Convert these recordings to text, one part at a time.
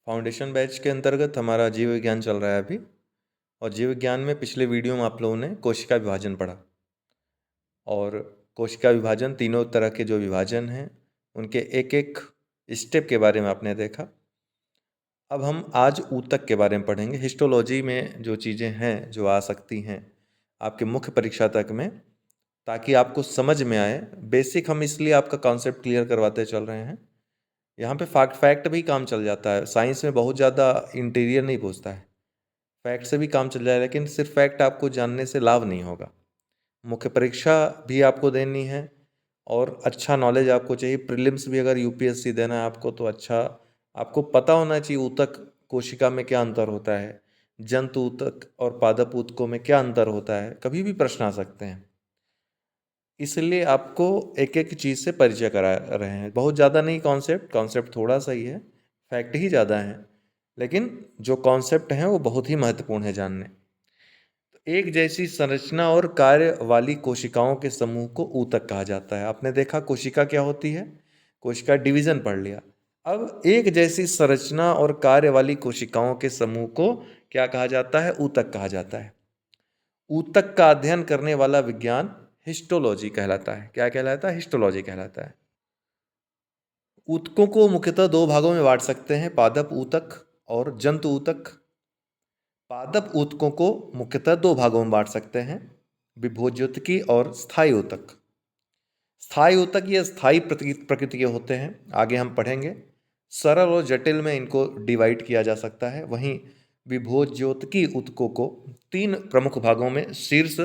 Foundation batch के अंतर्गत हमारा जीव विज्ञान चल रहा है अभी। और जीव विज्ञान में पिछले वीडियो में आप लोगों ने कोशिका विभाजन पढ़ा। और कोशिका विभाजन तीनों तरह के जो विभाजन हैं उनके एक एक स्टेप के बारे में आपने देखा। अब हम आज ऊतक के बारे में पढ़ेंगे। हिस्टोलॉजी में जो चीज़ें हैं जो आ सकती हैं आपके मुख्य परीक्षा तक में, ताकि आपको समझ में आए। बेसिक हम इसलिए आपका कॉन्सेप्ट क्लियर करवाते चल रहे हैं। यहाँ पे फैक्ट भी काम चल जाता है। साइंस में बहुत ज़्यादा इंटीरियर नहीं पूछता है, फैक्ट से भी काम चल जाए, लेकिन सिर्फ फैक्ट आपको जानने से लाभ नहीं होगा। मुख्य परीक्षा भी आपको देनी है और अच्छा नॉलेज आपको चाहिए। प्रीलिम्स भी अगर यूपीएससी देना है आपको तो अच्छा आपको पता होना चाहिए ऊतक कोशिका में क्या अंतर होता है, जंतु ऊतक और पादप ऊतकों में क्या अंतर होता है। कभी भी प्रश्न आ सकते हैं, इसलिए आपको एक एक चीज़ से परिचय करा रहे हैं। बहुत ज़्यादा नहीं, कॉन्सेप्ट थोड़ा सा ही है, फैक्ट ही ज़्यादा है, लेकिन जो कॉन्सेप्ट हैं वो बहुत ही महत्वपूर्ण है जानने। एक जैसी संरचना और कार्य वाली कोशिकाओं के समूह को ऊतक कहा जाता है। आपने देखा कोशिका क्या होती है, कोशिका डिवीजन पढ़ लिया। अब एक जैसी संरचना और कार्य वाली कोशिकाओं के समूह को क्या कहा जाता है, ऊतक कहा जाता है। ऊतक का अध्ययन करने वाला विज्ञान हिस्टोलॉजी कहलाता है। क्या कहलाता है? हिस्टोलॉजी कहलाता है। ऊतकों को मुख्यतः दो भागों में बांट सकते हैं, पादप ऊतक और जंतु ऊतक। पादप ऊतकों को मुख्यतः दो भागों में बांट सकते हैं, विभोज्योतकी और स्थायी ऊतक। स्थायी ऊतक ये स्थायी प्रकृति के होते हैं, आगे हम पढ़ेंगे। सरल और जटिल में इनको डिवाइड किया जा सकता है। वहीं विभोज्योतकी ऊतकों को तीन प्रमुख भागों में शीर्ष,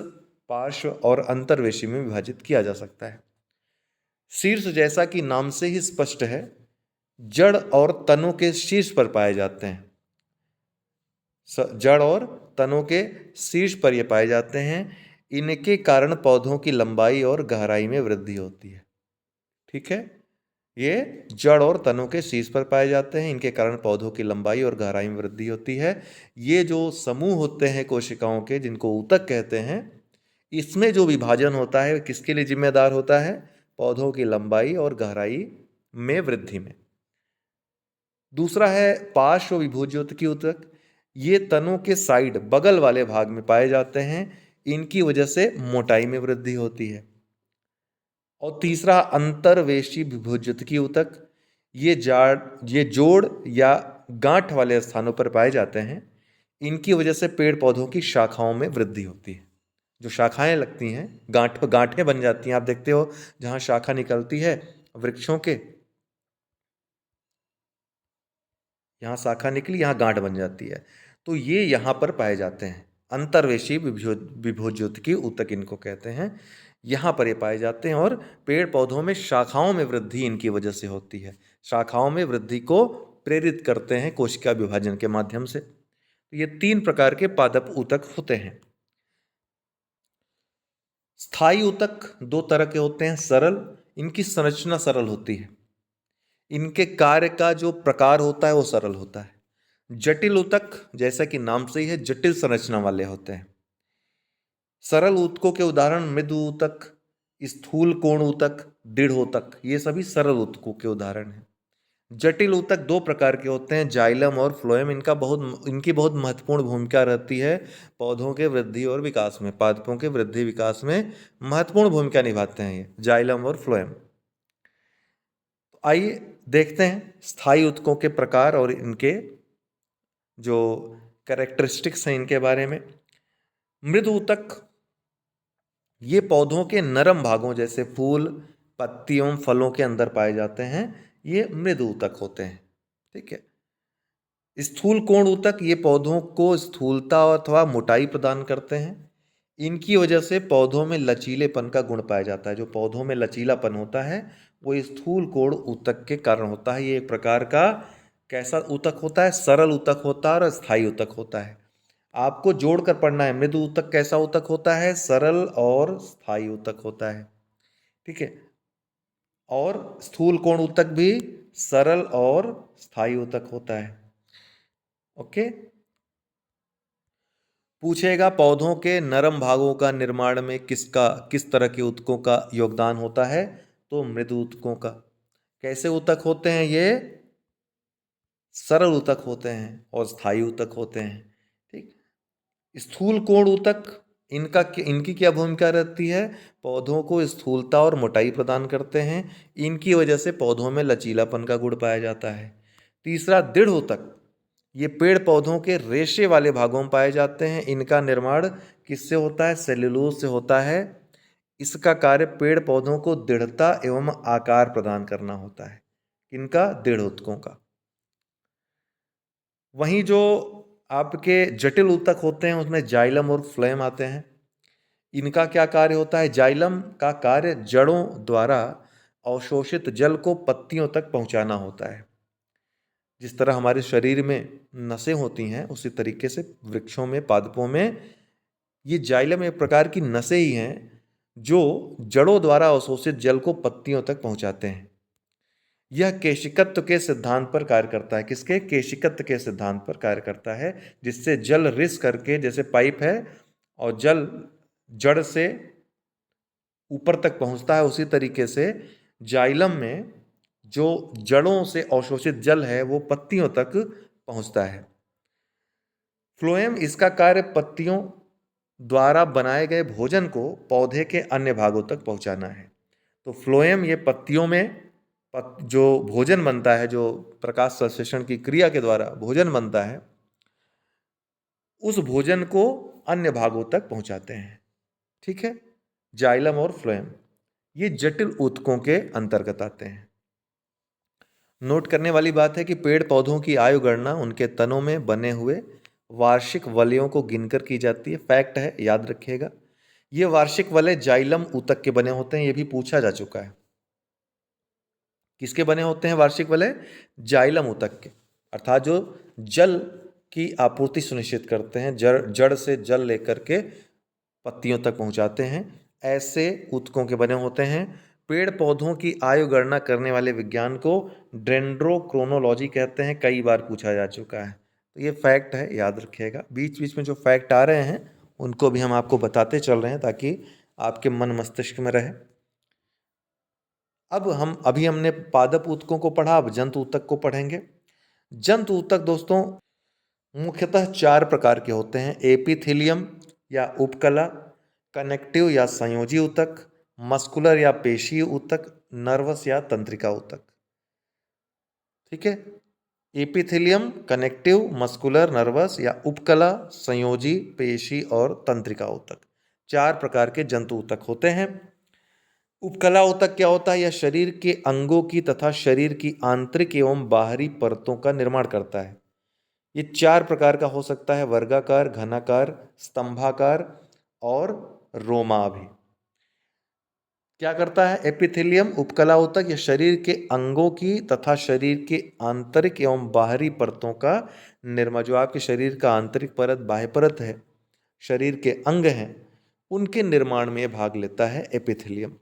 पार्श्व और अंतर्वेशी में विभाजित किया जा सकता है। शीर्ष जैसा कि नाम से ही स्पष्ट है, जड़ और तनों के शीर्ष पर पाए जाते हैं। जड़ और तनों के शीर्ष पर ये पाए जाते हैं। इनके कारण पौधों की लंबाई और गहराई में वृद्धि होती है। ठीक है, ये जड़ और तनों के शीर्ष पर पाए जाते हैं, इनके कारण पौधों की लंबाई और गहराई में वृद्धि होती है। ये जो समूह होते हैं कोशिकाओं के, जिनको ऊतक कहते हैं, इसमें जो विभाजन होता है किसके लिए जिम्मेदार होता है? पौधों की लंबाई और गहराई में वृद्धि में। दूसरा है पार्श्व विभोज्योतकी ऊतक। ये तनों के साइड, बगल वाले भाग में पाए जाते हैं, इनकी वजह से मोटाई में वृद्धि होती है। और तीसरा अंतर्वेशी विभोज्योतकी ऊतक। ये जोड़ या गांठ वाले स्थानों पर पाए जाते हैं, इनकी वजह से पेड़ पौधों की शाखाओं में वृद्धि होती है। जो शाखाएं लगती हैं, गांठें बन जाती हैं। आप देखते हो जहां शाखा निकलती है वृक्षों के, यहाँ शाखा निकली, यहाँ गांठ बन जाती है, तो ये यहाँ पर पाए जाते हैं। अंतर्वेशी विभोज्योतकी ऊतक इनको कहते हैं। यहाँ पर ये पाए जाते हैं और पेड़ पौधों में शाखाओं में वृद्धि इनकी वजह से होती है। शाखाओं में वृद्धि को प्रेरित करते हैं कोशिका विभाजन के माध्यम से। ये तीन प्रकार के पादप ऊतक होते हैं। स्थायी ऊतक दो तरह के होते हैं। सरल, इनकी संरचना सरल होती है, इनके कार्य का जो प्रकार होता है वो सरल होता है। जटिल ऊतक, जैसा कि नाम से ही है, जटिल संरचना वाले होते हैं। सरल ऊतकों के उदाहरण मृदु ऊतक, स्थूल कोण ऊतक, दृढ़ ऊतक, ये सभी सरल ऊतकों के उदाहरण हैं। जटिल ऊतक दो प्रकार के होते हैं, जाइलम और फ्लोएम। इनकी बहुत महत्वपूर्ण भूमिका रहती है पौधों के वृद्धि और विकास में, पादपों के वृद्धि विकास में महत्वपूर्ण भूमिका निभाते हैं ये जाइलम और फ्लोएम। आइए देखते हैं स्थायी ऊतकों के प्रकार और इनके जो कैरेक्टरिस्टिक्स हैं इनके बारे में। मृदु ऊतक ये पौधों के नरम भागों जैसे फूल, पत्तियों, फलों के अंदर पाए जाते हैं, ये मृदु ऊतक होते हैं। ठीक है। स्थूल कोण ऊतक ये पौधों को स्थूलता अथवा मोटाई प्रदान करते हैं। इनकी वजह से पौधों में लचीलेपन का गुण पाया जाता है। जो पौधों में लचीलापन होता है वो स्थूल कोण ऊतक के कारण होता है। ये एक प्रकार का कैसा ऊतक होता है? सरल ऊतक होता है और स्थायी ऊतक होता है। आपको जोड़कर पढ़ना है। मृदु ऊतक कैसा ऊतक होता है? सरल और स्थायी ऊतक होता है। ठीक है। और स्थूल कोण ऊतक भी सरल और स्थायी ऊतक होता है। ओके। पूछेगा पौधों के नरम भागों का निर्माण में किस तरह के ऊतकों का योगदान होता है? तो मृदु ऊतकों का। कैसे ऊतक होते हैं ये? सरल ऊतक होते हैं और स्थायी ऊतक होते हैं। ठीक, स्थूल कोण ऊतक, इनकी क्या भूमिका रहती है? पौधों को स्थूलता और मोटाई प्रदान करते हैं। इनकी वजह से पौधों में लचीलापन का गुण पाया जाता है। तीसरा, दृढ़ ऊतक, ये पेड़ पौधों के रेशे वाले भागों में पाए जाते हैं। इनका निर्माण किससे होता है? सेल्यूलोज से होता है। इसका कार्य पेड़ पौधों को दृढ़ता एवं आकार प्रदान करना होता है। इनका दृढ़ ऊतकों का। वहीं जो आपके जटिल ऊतक होते हैं उसमें जाइलम और फ्लोएम आते हैं। इनका क्या कार्य होता है? जाइलम का कार्य जड़ों द्वारा अवशोषित जल को पत्तियों तक पहुंचाना होता है। जिस तरह हमारे शरीर में नसें होती हैं उसी तरीके से वृक्षों में, पादपों में ये जाइलम एक प्रकार की नसें ही हैं जो जड़ों द्वारा अवशोषित जल को पत्तियों तक पहुंचाते हैं। यह केशिकत्व के सिद्धांत पर कार्य करता है। किसके? केशिकत्व के सिद्धांत पर कार्य करता है, जिससे जल रिस करके, जैसे पाइप है और जल जड़ से ऊपर तक पहुंचता है, उसी तरीके से जाइलम में जो जड़ों से अवशोषित जल है वो पत्तियों तक पहुंचता है। फ्लोएम, इसका कार्य पत्तियों द्वारा बनाए गए भोजन को पौधे के अन्य भागों तक पहुंचाना है। तो फ्लोएम ये पत्तियों में जो भोजन बनता है, जो प्रकाश संश्लेषण की क्रिया के द्वारा भोजन बनता है, उस भोजन को अन्य भागों तक पहुंचाते हैं। ठीक है, जाइलम और फ्लोएम ये जटिल ऊतकों के अंतर्गत आते हैं। नोट करने वाली बात है कि पेड़ पौधों की आयु गणना उनके तनों में बने हुए वार्षिक वलयों को गिनकर की जाती है। फैक्ट है, याद रखिएगा। ये वार्षिक वलय जाइलम ऊतक के बने होते हैं, ये भी पूछा जा चुका है। किसके बने होते हैं वार्षिक वलय? जाइलम ऊतक के, अर्थात जो जल की आपूर्ति सुनिश्चित करते हैं, जड़ से जल लेकर के पत्तियों तक पहुंचाते हैं, ऐसे ऊतकों के बने होते हैं। पेड़ पौधों की आयु गणना करने वाले विज्ञान को डेंड्रोक्रोनोलॉजी कहते हैं, कई बार पूछा जा चुका है। तो ये फैक्ट है, याद रखिएगा। बीच बीच में जो फैक्ट आ रहे हैं उनको भी हम आपको बताते चल रहे हैं ताकि आपके मन मस्तिष्क में रहे। अब अभी हमने पादप ऊतकों को पढ़ा, अब जंतु ऊतक को पढ़ेंगे। जंतु ऊतक दोस्तों मुख्यतः 4 प्रकार के होते हैं: एपिथेलियम या उपकला, कनेक्टिव या संयोजी ऊतक, मस्कुलर या पेशीय ऊतक, नर्वस या तंत्रिका ऊतक। ठीक है, एपिथेलियम, कनेक्टिव, मस्कुलर, नर्वस या उपकला, संयोजी, पेशी और तंत्रिका ऊतक, 4 प्रकार के जंतु ऊतक होते हैं। उपकला ऊतक क्या होता है? यह शरीर के अंगों की तथा शरीर की आंतरिक एवं बाहरी परतों का निर्माण करता है। ये 4 प्रकार का हो सकता है: वर्गाकार, घनाकार, स्तंभाकार और रोमाभी। क्या करता है एपिथेलियम, उपकला ऊतक? यह शरीर के अंगों की तथा शरीर के आंतरिक एवं बाहरी परतों का निर्माण, जो आपके शरीर का आंतरिक परत, बाह्य परत है, शरीर के अंग हैं, उनके निर्माण में भाग लेता है एपिथेलियम।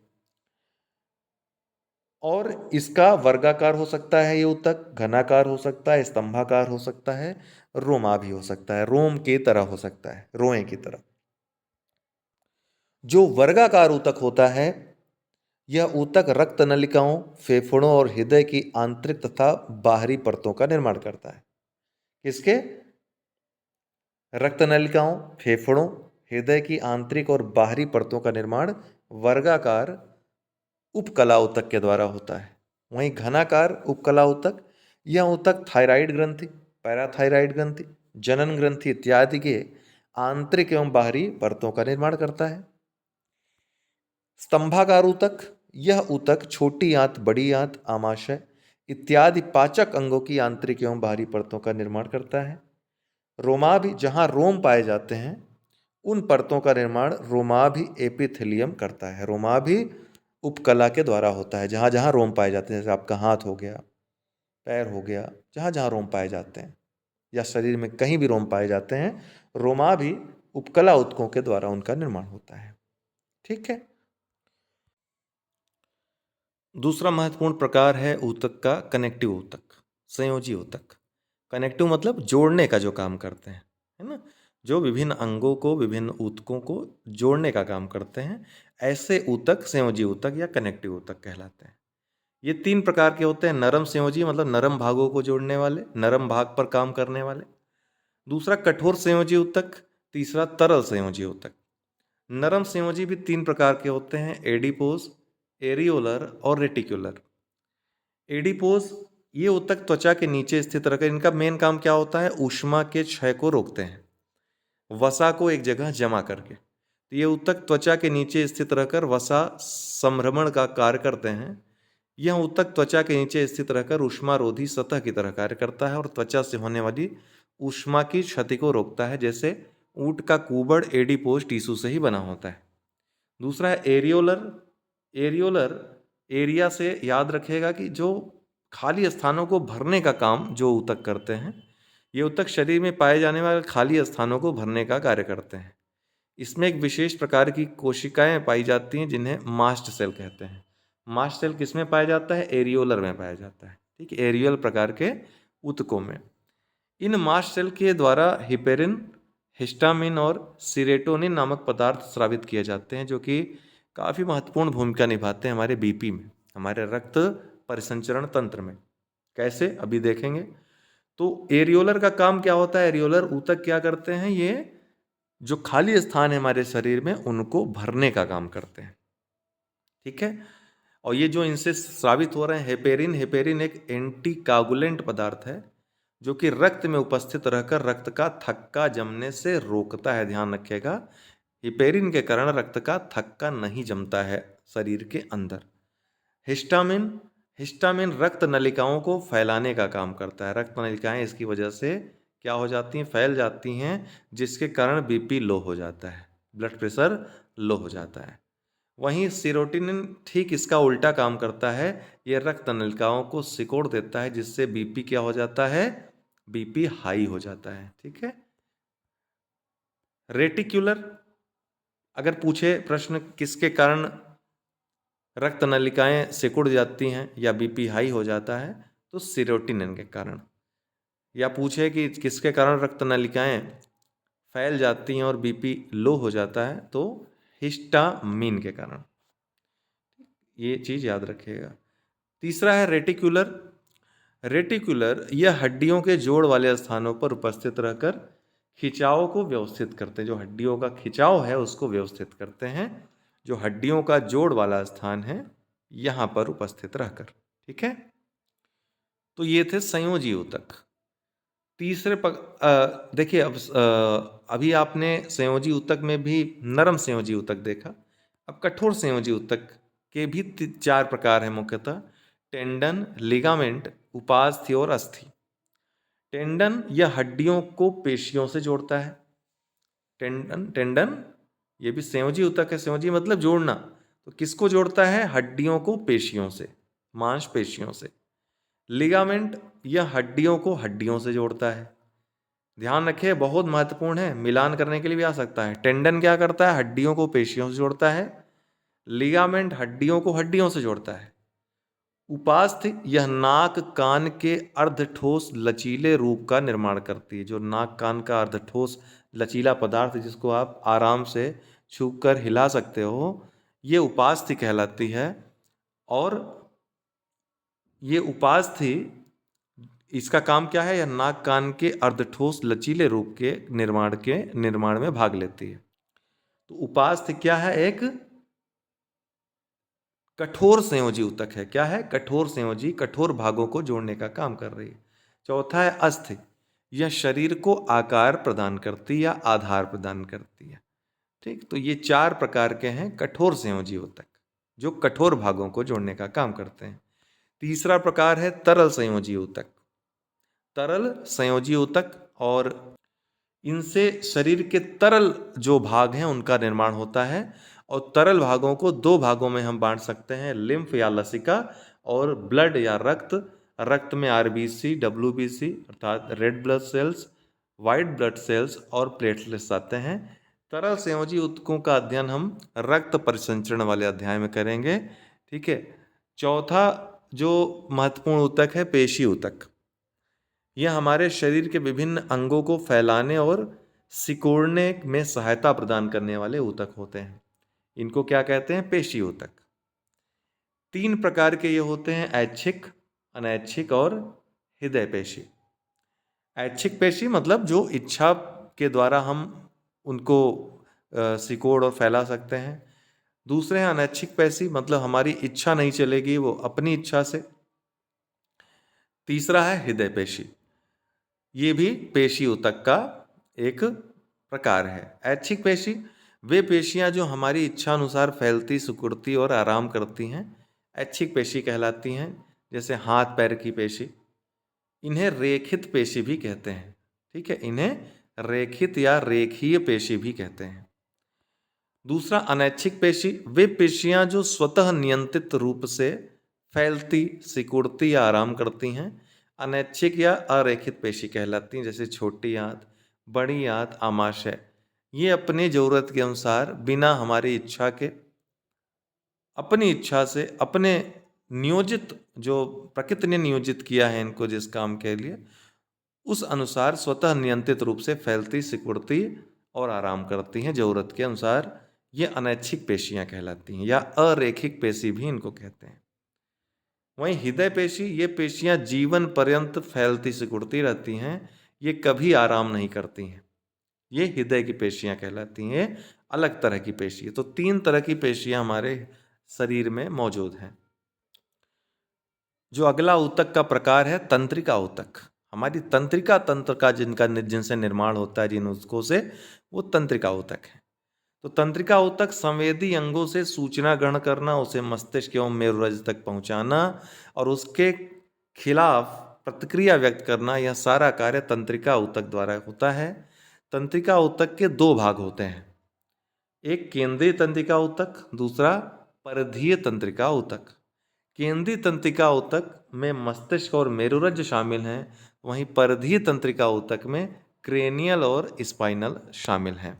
और इसका वर्गाकार हो सकता है ये ऊतक, घनाकार हो सकता है, स्तंभाकार हो सकता है, रोमाभी हो सकता है, रोम की तरह हो सकता है, रोए की तरह। जो वर्गाकार ऊतक होता है यह ऊतक रक्त नलिकाओं, फेफड़ों और हृदय की आंतरिक तथा बाहरी परतों का निर्माण करता है। किसके? रक्त नलिकाओं, फेफड़ों, हृदय की आंतरिक और बाहरी परतों का निर्माण वर्गाकार उपकला ऊतक के द्वारा होता है। वहीं घनाकार उपकला ऊतक, यह ऊतक थायराइड ग्रंथि, पैराथायराइड ग्रंथि, जनन ग्रंथि इत्यादि के आंतरिक एवं बाहरी परतों का निर्माण करता है। स्तंभाकार ऊतक, यह ऊतक छोटी आंत, बड़ी आंत, आमाशय इत्यादि पाचक अंगों की आंतरिक एवं बाहरी परतों का निर्माण करता है। रोमाभी, जहां रोम पाए जाते हैं उन परतों का निर्माण रोमाभी एपिथेलियम करता है। रोमाभी उपकला के द्वारा होता है, जहां जहां रोम पाए जाते हैं, जैसे आपका हाथ हो गया, पैर हो गया, जहां जहां रोम पाए जाते हैं या शरीर में कहीं भी रोम पाए जाते हैं, रोमाभी उपकला ऊतकों के द्वारा उनका निर्माण होता है। ठीक है, दूसरा महत्वपूर्ण प्रकार है ऊतक का कनेक्टिव ऊतक, संयोजी ऊतक। कनेक्टिव मतलब जोड़ने का जो काम करते हैं, है ना, जो विभिन्न अंगों को, विभिन्न ऊतकों को जोड़ने का काम करते हैं, ऐसे ऊतक संयोजी ऊतक या कनेक्टिव ऊतक कहलाते हैं। ये 3 प्रकार के होते हैं। नरम संयोजी मतलब नरम भागों को जोड़ने वाले, नरम भाग पर काम करने वाले। दूसरा कठोर संयोजी ऊतक, तीसरा तरल संयोजी ऊतक। नरम संयोजी भी 3 प्रकार के होते हैं, एडिपोज, एरियोलर और रेटिकुलर। एडिपोज ये ऊतक त्वचा के नीचे स्थित रहकर, इनका मेन काम क्या होता है, ऊष्मा के क्षय को रोकते हैं, वसा को एक जगह जमा करके। तो ये ऊतक त्वचा के नीचे स्थित रहकर वसा संभ्रमण का कार्य करते हैं। यह ऊतक त्वचा के नीचे स्थित रहकर ऊष्मारोधी सतह की तरह कार्य करता है और त्वचा से होने वाली ऊष्मा की क्षति को रोकता है। जैसे ऊंट का कुबड़ एडिपोज टिश्यू से ही बना होता है। दूसरा है एरियोलर। एरियोलर एरिया से याद रखिएगा कि जो खाली स्थानों को भरने का काम जो ऊतक करते हैं, ये ऊतक शरीर में पाए जाने वाले खाली स्थानों को भरने का कार्य करते हैं। इसमें एक विशेष प्रकार की कोशिकाएं पाई जाती हैं जिन्हें मास्ट सेल कहते हैं। मास्ट सेल किसमें पाया जाता है, एरियोलर में पाया जाता है। ठीक है, एरियल प्रकार के ऊतकों में। इन मास्ट सेल के द्वारा हिपेरिन, हिस्टामिन और सीरोटोनिन नामक पदार्थ स्रावित किए जाते हैं, जो कि काफ़ी महत्वपूर्ण भूमिका निभाते हैं हमारे बीपी में, हमारे रक्त परिसंचरण तंत्र में। कैसे, अभी देखेंगे। तो एरियोलर का काम क्या होता है, एरियोलर ऊतक क्या करते हैं, ये जो खाली स्थान है हमारे शरीर में उनको भरने का काम करते हैं। ठीक है, और ये जो इनसे स्रावित हो रहे हैं हेपेरिन, हेपेरिन एक एंटी कागुलेंट पदार्थ है जो कि रक्त में उपस्थित रहकर रक्त का थक्का जमने से रोकता है। ध्यान रखिएगा, हिपेरिन के कारण रक्त का थक्का नहीं जमता है शरीर के अंदर। हिस्टामिन, हिस्टामिन रक्त नलिकाओं को फैलाने का काम करता है। रक्त नलिकाएं इसकी वजह से क्या हो जाती हैं, फैल जाती हैं, जिसके कारण बीपी लो हो जाता है, ब्लड प्रेशर लो हो जाता है। वहीं सीरोटोनिन ठीक इसका उल्टा काम करता है, ये रक्त नलिकाओं को सिकोड़ देता है, जिससे बीपी क्या हो जाता है, बीपी हाई हो जाता है। ठीक है, रेटिक्यूलर, अगर पूछे प्रश्न किसके कारण रक्त नलिकाएं सिकुड़ जाती हैं या बीपी हाई हो जाता है, तो सीरोटोनिन के कारण। या पूछे कि किसके कारण रक्त नलिकाएं फैल जाती हैं और बीपी लो हो जाता है, तो हिस्टामिन के कारण। ये चीज़ याद रखिएगा। तीसरा है रेटिकुलर। रेटिकुलर यह हड्डियों के जोड़ वाले स्थानों पर उपस्थित रहकर खिंचाव को व्यवस्थित करते हैं। जो हड्डियों का खिंचाव है उसको व्यवस्थित करते हैं, जो हड्डियों का जोड़ वाला स्थान है यहाँ पर उपस्थित रहकर। ठीक है, तो ये थे संयोजी ऊतक। तीसरे देखिए, अब अभी आपने संयोजी ऊतक में भी नरम संयोजी ऊतक देखा। अब कठोर संयोजी ऊतक के भी 4 प्रकार हैं मुख्यतः, टेंडन, लिगामेंट, उपास्थि और अस्थि। टेंडन यह हड्डियों को पेशियों से जोड़ता है। टेंडन, टेंडन ये भी संयोजी ऊतक है। संयोजी मतलब जोड़ना, तो किसको जोड़ता है, हड्डियों को पेशियों से, मांसपेशियों से। लिगामेंट यह हड्डियों को हड्डियों से जोड़ता है। ध्यान रखिए, बहुत महत्वपूर्ण है, मिलान करने के लिए भी आ सकता है। टेंडन क्या करता है, हड्डियों को पेशियों से जोड़ता है। लिगामेंट हड्डियों को हड्डियों से जोड़ता है। उपास्थि यह नाक कान के अर्धठोस लचीले रूप का निर्माण करती है। जो नाक कान का अर्धठोस लचीला पदार्थ जिसको आप आराम से छूकर हिला सकते हो, ये उपास्थि कहलाती है। और ये उपास्थि, इसका काम क्या है, यह नाक कान के अर्धठोस लचीले रूप के निर्माण में भाग लेती है। तो उपास्थि क्या है, एक कठोर संयोजी ऊतक है। क्या है, कठोर संयोजी, कठोर भागों को जोड़ने का काम कर रही है। चौथा है अस्थि, यह शरीर को आकार प्रदान करती है या आधार प्रदान करती है। ठीक, तो ये 4 प्रकार के हैं कठोर संयोजी ऊतक, जो कठोर भागों को जोड़ने का काम करते हैं। तीसरा प्रकार है तरल संयोजी ऊतक। तरल संयोजी ऊतक, और इनसे शरीर के तरल जो भाग हैं उनका निर्माण होता है। और तरल भागों को 2 भागों में हम बांट सकते हैं, लिम्फ या लसिका और ब्लड या रक्त। रक्त में आरबीसी, डब्ल्यूबीसी अर्थात red blood cells, white blood cells और प्लेटलेट्स आते हैं। तरल संयोजी ऊतकों का अध्ययन हम रक्त परिसंचरण वाले अध्याय में करेंगे। ठीक है, चौथा जो महत्वपूर्ण ऊतक है पेशी ऊतक। यह हमारे शरीर के विभिन्न अंगों को फैलाने और सिकोड़ने में सहायता प्रदान करने वाले ऊतक होते हैं। इनको क्या कहते हैं, पेशी ऊतक। तीन प्रकार के ये होते हैं, ऐच्छिक, अनैच्छिक और हृदय पेशी। ऐच्छिक पेशी मतलब जो इच्छा के द्वारा हम उनको सिकोड़ और फैला सकते हैं। दूसरे हैं अनैच्छिक पेशी, मतलब हमारी इच्छा नहीं चलेगी, वो अपनी इच्छा से। तीसरा है हृदय पेशी, ये भी पेशी ऊतक का एक प्रकार है। ऐच्छिक पेशी वे पेशियां जो हमारी इच्छा अनुसार फैलती, सिकुड़ती और आराम करती हैं, ऐच्छिक पेशी कहलाती हैं। जैसे हाथ पैर की पेशी, इन्हें रेखित पेशी भी कहते हैं। ठीक है, इन्हें रेखित या रेखीय पेशी भी कहते हैं। दूसरा अनैच्छिक पेशी, वे पेशियां जो स्वतः नियंत्रित रूप से फैलती, सिकुड़ती या आराम करती हैं, अनैच्छिक या अरेखित पेशी कहलाती हैं। जैसे छोटी आंत, बड़ी आंत, आमाशय, ये अपनी जरूरत के अनुसार बिना हमारी इच्छा के, अपनी इच्छा से, अपने नियोजित, जो प्रकृति ने नियोजित किया है इनको जिस काम के लिए, उस अनुसार स्वतः नियंत्रित रूप से फैलती, सिकुड़ती और आराम करती हैं जरूरत के अनुसार। ये अनैच्छिक पेशियां कहलाती हैं, या अरेखिक पेशी भी इनको कहते हैं। वहीं हृदय पेशी, ये पेशियां जीवन पर्यंत फैलती, सिकुड़ती रहती हैं, ये कभी आराम नहीं करती हैं। ये हृदय की पेशियां कहलाती हैं, ये अलग तरह की पेशी है। तो तीन तरह की पेशियां हमारे शरीर में मौजूद हैं। जो अगला ऊतक का प्रकार है तंत्रिका ऊतक। हमारी तंत्रिका तंत्र का जिनसे निर्माण होता है, जिन ऊतकों से, वो तंत्रिका ऊतक है। तो तंत्रिका ऊतक संवेदी अंगों से सूचना ग्रहण करना, उसे मस्तिष्क एवं मेरुरज्जु तक पहुंचाना और उसके खिलाफ प्रतिक्रिया व्यक्त करना, यह सारा कार्य तंत्रिका ऊतक द्वारा होता है। तंत्रिका ऊतक के दो भाग होते हैं, एक केंद्रीय तंत्रिका ऊतक, दूसरा परिधीय तंत्रिका ऊतक। केंद्रीय तंत्रिका ऊतक में मस्तिष्क और मेरुरज्जु शामिल हैं, वहीं परिधीय तंत्रिका ऊतक में क्रेनियल और स्पाइनल शामिल हैं,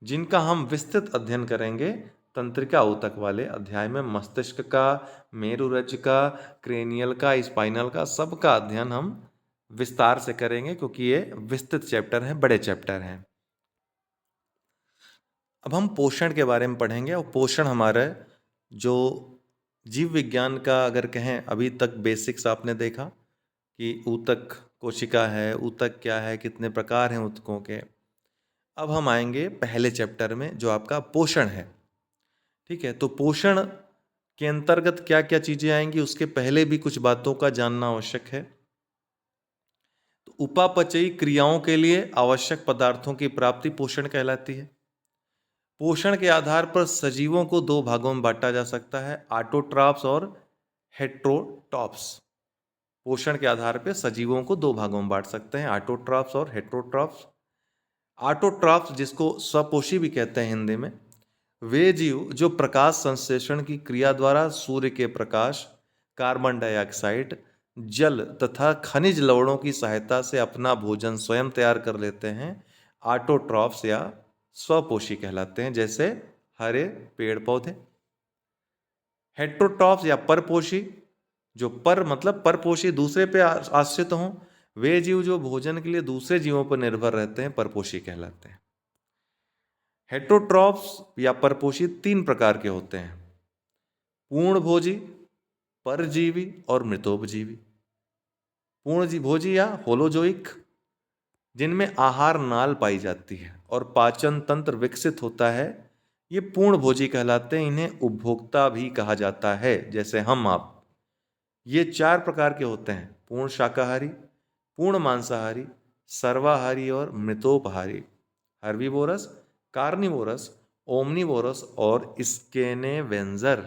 जिनका हम विस्तृत अध्ययन करेंगे तंत्रिका ऊतक वाले अध्याय में। मस्तिष्क का, मेरुरज्जु का, क्रेनियल का, स्पाइनल का, सबका अध्ययन हम विस्तार से करेंगे, क्योंकि ये विस्तृत चैप्टर हैं, बड़े चैप्टर हैं। अब हम पोषण के बारे में पढ़ेंगे, और पोषण हमारा जो जीव विज्ञान का अगर कहें, अभी तक बेसिक्स आपने देखा कि ऊतक कोशिका है, ऊतक क्या है, कितने प्रकार हैं ऊतकों के। अब हम आएंगे पहले चैप्टर में जो आपका पोषण है। ठीक है, तो पोषण के अंतर्गत क्या क्या चीजें आएंगी, उसके पहले भी कुछ बातों का जानना आवश्यक है। तो उपापचयी क्रियाओं के लिए आवश्यक पदार्थों की प्राप्ति पोषण कहलाती है। पोषण के आधार पर सजीवों को दो भागों में बांटा जा सकता है, ऑटोट्रॉफ्स और हेट्रोट्रॉफ्स। पोषण के आधार पर सजीवों को दो भागों में बांट सकते हैं, ऑटोट्रॉफ्स और हेट्रोट्रॉफ्स। ऑटोट्रॉफ्स, जिसको स्वपोषी भी कहते हैं हिंदी में, वे जीव जो प्रकाश संश्लेषण की क्रिया द्वारा सूर्य के प्रकाश, कार्बन डाइऑक्साइड, जल तथा खनिज लवणों की सहायता से अपना भोजन स्वयं तैयार कर लेते हैं, ऑटोट्रॉफ्स या स्वपोषी कहलाते हैं। जैसे हरे पेड़ पौधे। हेट्रोट्रॉफ्स या परपोषी, जो पर मतलब परपोषी, दूसरे पे आश्रित हों, वे जीव जो भोजन के लिए दूसरे जीवों पर निर्भर रहते हैं, परपोषी कहलाते हैं। हेट्रोट्रॉफ्स या परपोषी तीन प्रकार के होते हैं, पूर्णभोजी, परजीवी और मृतोपजीवी। पूर्णभोजी या होलोजोइक, जिनमें आहार नाल पाई जाती है और पाचन तंत्र विकसित होता है, ये पूर्णभोजी कहलाते हैं। इन्हें उपभोक्ता भी कहा जाता है, जैसे हम आप। ये चार प्रकार के होते हैं, पूर्ण शाकाहारी, पूर्ण मांसाहारी, सर्वाहारी और मृतोपहारी। हर्बीवोरस, कार्निवोरस, ओमनिवोरस और स्केनेवेंजर।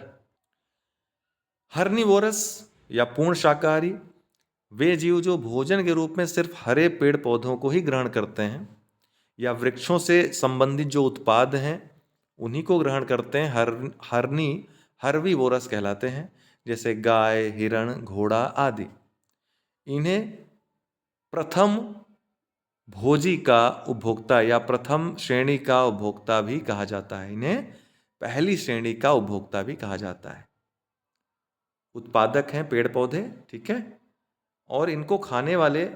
हर्निवोरस या पूर्ण शाकाहारी, वे जीव जो भोजन के रूप में सिर्फ हरे पेड़ पौधों को ही ग्रहण करते हैं या वृक्षों से संबंधित जो उत्पाद हैं उन्हीं को ग्रहण करते हैं, हर्बीवोरस कहलाते हैं, जैसे गाय, हिरण, घोड़ा आदि। इन्हें प्रथम भोजी का उपभोक्ता या प्रथम श्रेणी का उपभोक्ता भी कहा जाता है। इन्हें पहली श्रेणी का उपभोक्ता भी कहा जाता है। उत्पादक हैं पेड़ पौधे, ठीक है, और इनको खाने वाले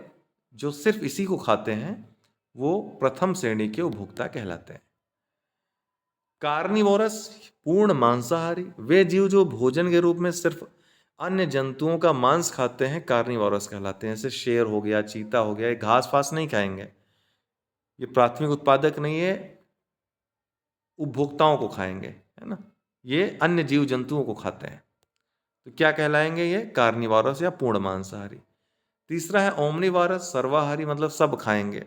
जो सिर्फ इसी को खाते हैं वो प्रथम श्रेणी के उपभोक्ता कहलाते हैं। कार्निवोरस पूर्ण मांसाहारी, वे जीव जो भोजन के रूप में सिर्फ अन्य जंतुओं का मांस खाते हैं कार्निवोरस कहलाते हैं। जैसे शेर हो गया, चीता हो गया, ये घास फास नहीं खाएंगे, ये प्राथमिक उत्पादक नहीं है, उपभोक्ताओं को खाएंगे, है ना। ये अन्य जीव जंतुओं को खाते हैं, तो क्या कहलाएंगे ये? कार्निवोरस या पूर्ण मांसाहारी। तीसरा है ओमनिवोरस, सर्वाहारी, मतलब सब खाएंगे,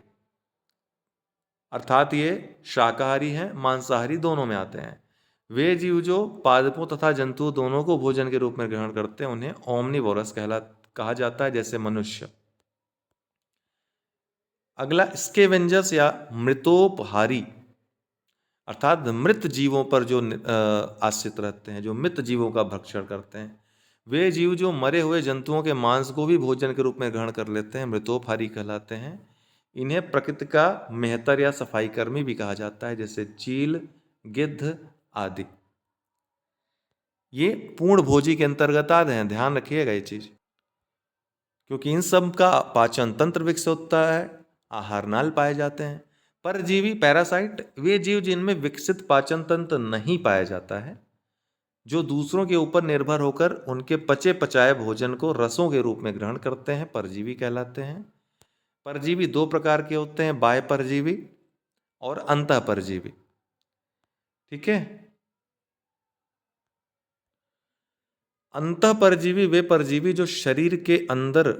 अर्थात ये शाकाहारी हैं, मांसाहारी दोनों में आते हैं। वे जीव जो पादपों तथा जंतुओं दोनों को भोजन के रूप में ग्रहण करते हैं उन्हें ओमनिवोरस कहा जाता है, जैसे मनुष्य। अगला स्केवेंजर्स या मृतोपहारी, अर्थात मृत जीवों पर जो आश्रित रहते हैं, जो मृत जीवों का भक्षण करते हैं। वे जीव जो मरे हुए जंतुओं के मांस को भी भोजन के रूप में ग्रहण कर लेते हैं, मृतोपहारी कहलाते हैं। इन्हें प्रकृति का मेहतर या सफाई कर्मी भी कहा जाता है, जैसे चील, गिद्ध आदि। ये पूर्ण भोजी के अंतर्गत आते हैं, ध्यान रखिएगा ये चीज, क्योंकि इन सब का पाचन तंत्र विकसित होता है, आहार नाल पाए जाते हैं। परजीवी पैरासाइट, वे जीव जिनमें विकसित पाचन तंत्र नहीं पाया जाता है, जो दूसरों के ऊपर निर्भर होकर उनके पचे पचाए भोजन को रसों के रूप में ग्रहण करते हैं, परजीवी कहलाते हैं। परजीवी दो प्रकार के होते हैं, बाह्य परजीवी और अंतः परजीवी। ठीक है। अंतः परजीवी वे परजीवी जो शरीर के अंदर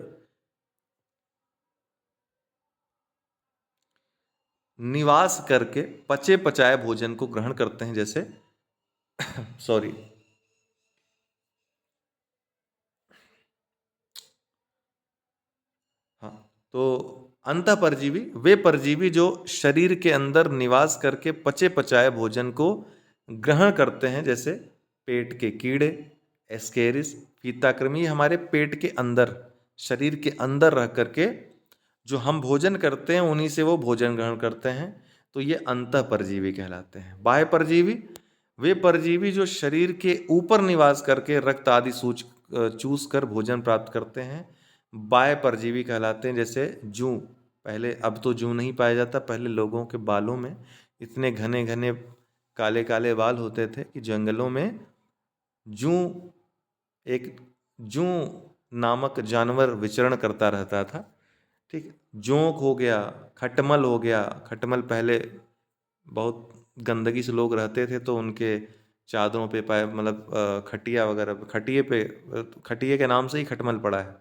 निवास करके पचे पचाए भोजन को ग्रहण करते हैं, जैसे सॉरी हाँ, तो अंतः परजीवी वे परजीवी जो शरीर के अंदर निवास करके पचे पचाए भोजन को ग्रहण करते हैं, जैसे पेट के कीड़े, एस्केरिस, फीताकृमि। ये हमारे पेट के अंदर, शरीर के अंदर रह करके जो हम भोजन करते हैं उन्हीं से वो भोजन ग्रहण करते हैं, तो ये अंतः परजीवी कहलाते हैं। बाह्य परजीवी वे परजीवी जो शरीर के ऊपर निवास करके रक्त आदि चूस कर भोजन प्राप्त करते हैं, बाह्य परजीवी कहलाते हैं। जैसे जूं, पहले, अब तो जूं नहीं पाया जाता, पहले लोगों के बालों में इतने घने घने काले काले बाल होते थे कि जंगलों में जूं, एक जूं नामक जानवर विचरण करता रहता था। ठीक, जोंक हो गया, खटमल हो गया। खटमल पहले बहुत गंदगी से लोग रहते थे, तो उनके चादरों पे पाए, मतलब खटिया वगैरह, खटिए पे, खटिए के नाम से ही खटमल पड़ा है,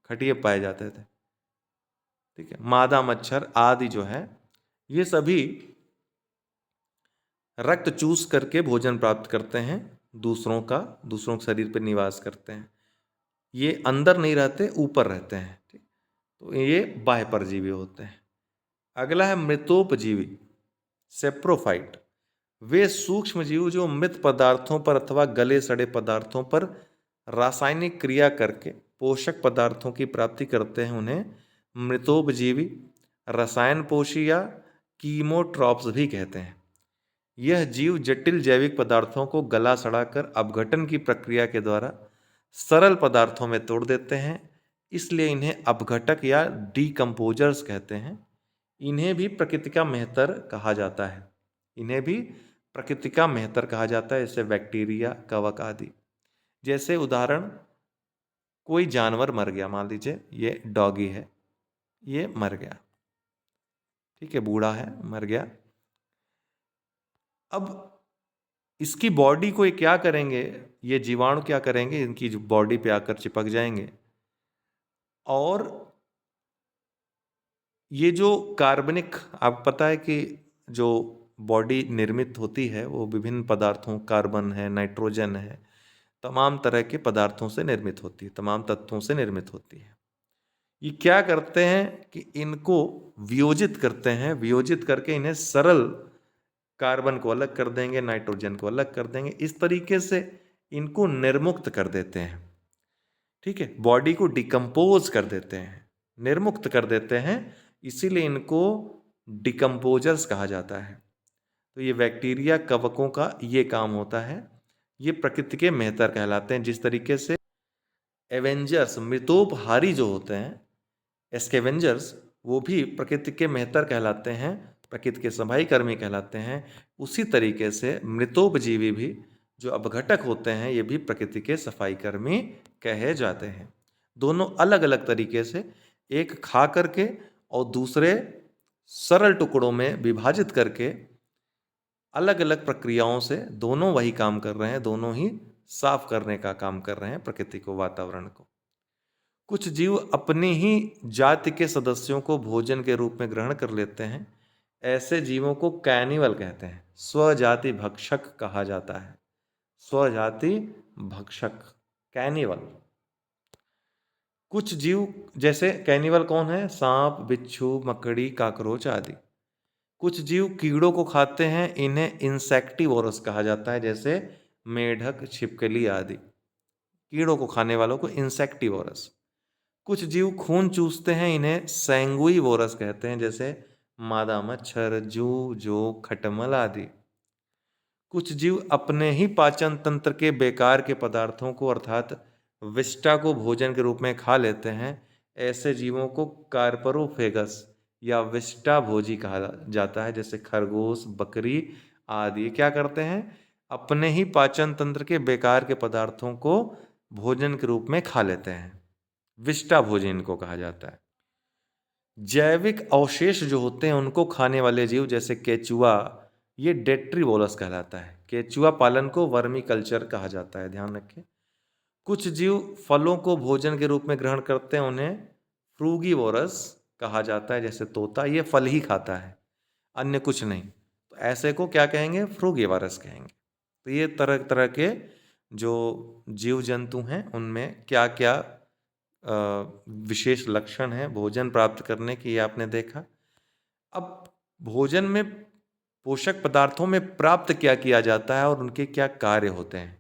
खटिए पाए जाते थे। ठीक है। मादा मच्छर आदि जो है, ये सभी रक्त चूस करके भोजन प्राप्त करते हैं, दूसरों के शरीर पर निवास करते हैं। ये अंदर नहीं रहते, ऊपर रहते हैं। ठीक, तो ये बाह्य परजीवी होते हैं। अगला है मृतोपजीवी, सेप्रोफाइट। वे सूक्ष्म जीव जो मृत पदार्थों पर अथवा गले सड़े पदार्थों पर रासायनिक क्रिया करके पोषक पदार्थों की प्राप्ति करते हैं, उन्हें मृतोपजीवी, रसायन पोषी या कीमोट्रॉप्स भी कहते हैं। यह जीव जटिल जैविक पदार्थों को गला सड़ाकर अपघटन की प्रक्रिया के द्वारा सरल पदार्थों में तोड़ देते हैं, इसलिए इन्हें अपघटक या डीकम्पोजर्स कहते हैं। इन्हें भी प्रकृति का मेहतर कहा जाता है, इन्हें भी प्रकृति का मेहतर कहा जाता है, जैसे बैक्टीरिया, कवक आदि। जैसे उदाहरण, कोई जानवर मर गया, मान लीजिए ये डॉगी है, ये मर गया, ठीक है, बूढ़ा है, मर गया। अब इसकी बॉडी को ये क्या करेंगे, ये जीवाणु क्या करेंगे, इनकी बॉडी पे आकर चिपक जाएंगे, और ये जो कार्बनिक, आपको पता है कि जो बॉडी निर्मित होती है वो विभिन्न पदार्थों, कार्बन है, नाइट्रोजन है, तमाम तरह के पदार्थों से निर्मित होती है, तमाम तत्वों से निर्मित होती है। ये क्या करते हैं कि इनको वियोजित करते हैं, वियोजित करके इन्हें सरल कार्बन को अलग कर देंगे, नाइट्रोजन को अलग कर देंगे, इस तरीके से इनको निर्मुक्त कर देते हैं। ठीक है, बॉडी को डिकम्पोज कर देते हैं, निर्मुक्त कर देते हैं, इसीलिए इनको डिकम्पोजर्स कहा जाता है। तो ये बैक्टीरिया, कवकों का ये काम होता है, ये प्रकृति के मेहतर कहलाते हैं। जिस तरीके से एवेंजर्स, मृतोपहारी जो होते हैं, एस्केवेंजर्स, वो भी प्रकृति के मेहतर कहलाते हैं, प्रकृति के सफाई कर्मी कहलाते हैं, उसी तरीके से मृतोपजीवी भी जो अपघटक होते हैं ये भी प्रकृति के सफाई कर्मी कहे जाते हैं। दोनों अलग अलग तरीके से, एक खा करके और दूसरे सरल टुकड़ों में विभाजित करके अलग अलग प्रक्रियाओं से दोनों वही काम कर रहे हैं, दोनों ही साफ करने का काम कर रहे हैं प्रकृति को, वातावरण को। कुछ जीव अपनी ही जाति के सदस्यों को भोजन के रूप में ग्रहण कर लेते हैं, ऐसे जीवों को कैनिवल कहते हैं। स्वजाति भक्षक कहा जाता है, स्वजाति भक्षक, कैनिवल। कुछ जीव जैसे कैनिवल कौन है? सांप, बिच्छू, मकड़ी, काकरोच आदि। कुछ जीव कीड़ों को खाते हैं, इन्हें इंसेक्टिवोरस कहा जाता है, जैसे मेढक, छिपकली आदि। कीड़ों को खाने वालों को इंसेक्टिवोरस। कुछ जीव खून चूसते हैं, इन्हें सैंगुइवोरस कहते हैं, जैसे मादा मच्छर, जू, जोक, खटमल आदि। कुछ जीव अपने ही पाचन तंत्र के बेकार के पदार्थों को अर्थात विष्टा को भोजन के रूप में खा लेते हैं, ऐसे जीवों को कार्परोफेगस या विष्टा भोजी कहा जाता है, जैसे खरगोश, बकरी आदि। क्या करते हैं? अपने ही पाचन तंत्र के बेकार के पदार्थों को भोजन के रूप में खा लेते हैं, विष्टा भोजी इनको कहा जाता है। जैविक अवशेष जो होते हैं उनको खाने वाले जीव जैसे केचुआ, ये डेट्रीवोरस कहलाता है। केचुआ पालन को वर्मी कल्चर कहा जाता है, ध्यान रखें। कुछ जीव फलों को भोजन के रूप में ग्रहण करते हैं, उन्हें फ्रूगीवोरस कहा जाता है, जैसे तोता ये फल ही खाता है, अन्य कुछ नहीं, तो ऐसे को क्या कहेंगे? फ्रूगीवोरस कहेंगे। तो ये तरह तरह के जो जीव जंतु हैं उनमें क्या क्या विशेष लक्षण है भोजन प्राप्त करने की, ये आपने देखा। अब भोजन में पोषक पदार्थों में प्राप्त क्या किया जाता है और उनके क्या कार्य होते हैं?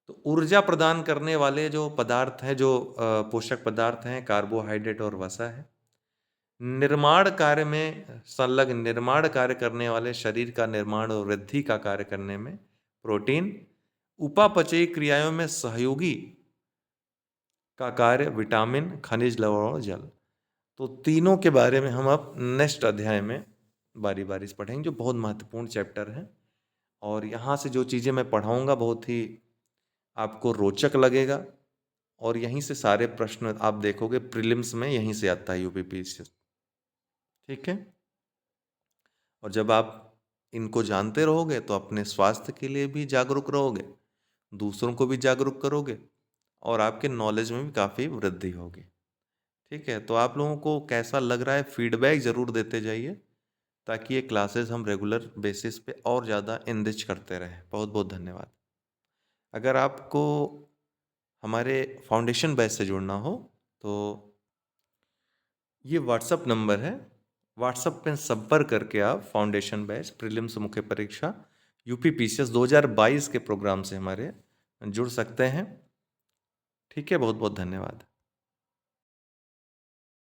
तो ऊर्जा प्रदान करने वाले जो पदार्थ हैं, जो पोषक पदार्थ हैं, कार्बोहाइड्रेट और वसा है। निर्माण कार्य में संलग्न, निर्माण कार्य करने वाले, शरीर का निर्माण और वृद्धि का कार्य करने में प्रोटीन। उपापचयी क्रियाओं में सहयोगी का कार्य विटामिन, खनिज, लवण और जल। तो तीनों के बारे में हम अब नेक्स्ट अध्याय में बारी बारी से पढ़ेंगे, जो बहुत महत्वपूर्ण चैप्टर है। और यहाँ से जो चीज़ें मैं पढ़ाऊँगा बहुत ही आपको रोचक लगेगा, और यहीं से सारे प्रश्न आप देखोगे प्रीलिम्स में, यहीं से आता है यूपीपीएससी। ठीक है। और जब आप इनको जानते रहोगे तो अपने स्वास्थ्य के लिए भी जागरूक रहोगे, दूसरों को भी जागरूक करोगे, और आपके नॉलेज में भी काफ़ी वृद्धि होगी। ठीक है। तो आप लोगों को कैसा लग रहा है फीडबैक ज़रूर देते जाइए, ताकि ये क्लासेस हम रेगुलर बेसिस पे और ज़्यादा एनरिच करते रहें। बहुत बहुत धन्यवाद। अगर आपको हमारे फाउंडेशन बैच से जुड़ना हो तो ये व्हाट्सअप नंबर है, व्हाट्सअप पे संपर्क करके आप फाउंडेशन बैच प्रीलिम्स मुख्य परीक्षा यूपीपीसीएस 2022 के प्रोग्राम से हमारे जुड़ सकते हैं। ठीक है। बहुत बहुत धन्यवाद।